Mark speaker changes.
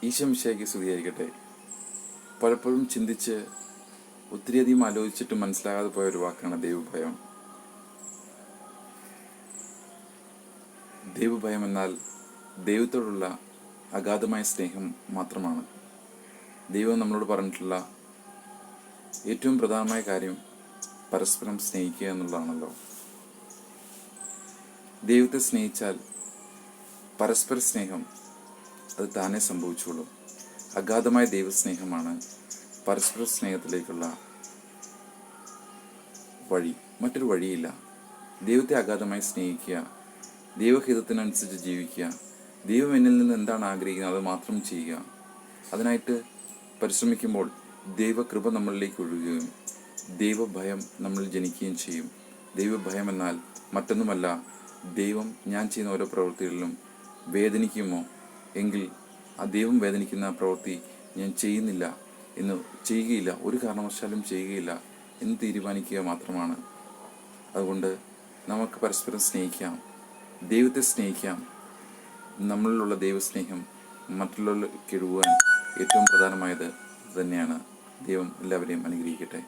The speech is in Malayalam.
Speaker 1: ഈശോ മിശിഹായ്ക്ക് സ്തുതിയായിരിക്കട്ടെ. പലപ്പോഴും ചിന്തിച്ച് ഒത്തിരിയധികം ആലോചിച്ചിട്ട് മനസ്സിലാകാതെ പോയ ഒരു വാക്കാണ് ദൈവഭയം. ദൈവഭയം എന്നാൽ ദൈവത്തോടുള്ള അഗാധമായ സ്നേഹം മാത്രമാണ്. ദൈവം നമ്മളോട് പറഞ്ഞിട്ടുള്ള ഏറ്റവും പ്രധാനമായ കാര്യം പരസ്പരം സ്നേഹിക്കുക എന്നുള്ളതാണല്ലോ. ദൈവത്തെ സ്നേഹിച്ചാൽ പരസ്പര സ്നേഹം അത് താനെ സംഭവിച്ചോളും. അഗാധമായ ദൈവസ്നേഹമാണ് പരസ്പര സ്നേഹത്തിലേക്കുള്ള വഴി. മറ്റൊരു വഴിയില്ല. ദൈവത്തെ അഗാധമായി സ്നേഹിക്കുക, ദൈവഹിതത്തിനനുസരിച്ച് ജീവിക്കുക, ദൈവം എന്നിൽ നിന്ന് എന്താണ് ആഗ്രഹിക്കുന്നത് അത് മാത്രം ചെയ്യുക. അതിനായിട്ട് പരിശ്രമിക്കുമ്പോൾ ദൈവകൃപ നമ്മളിലേക്ക് ഒഴുകുകയും ദൈവഭയം നമ്മളിൽ ജനിക്കുകയും ചെയ്യും. ദൈവഭയം എന്നാൽ മറ്റൊന്നുമല്ല, ദൈവം ഞാൻ ചെയ്യുന്ന ഓരോ പ്രവൃത്തികളിലും വേദനിക്കുമോ എങ്കിൽ ആ ദൈവം വേദനിക്കുന്ന പ്രവൃത്തി ഞാൻ ചെയ്യുകയില്ല, ഒരു കാരണവശാലും ചെയ്യുകയില്ല എന്ന് തീരുമാനിക്കുക മാത്രമാണ്. അതുകൊണ്ട് നമുക്ക് പരസ്പരം സ്നേഹിക്കാം, ദൈവത്തെ സ്നേഹിക്കാം. നമ്മളിലുള്ള ദൈവസ്നേഹം മറ്റുള്ളവരിലേക്ക് ഒഴുകുവാൻ ഏറ്റവും പ്രധാനമായത് തന്നെയാണ്. ദൈവം എല്ലാവരെയും അനുഗ്രഹിക്കട്ടെ.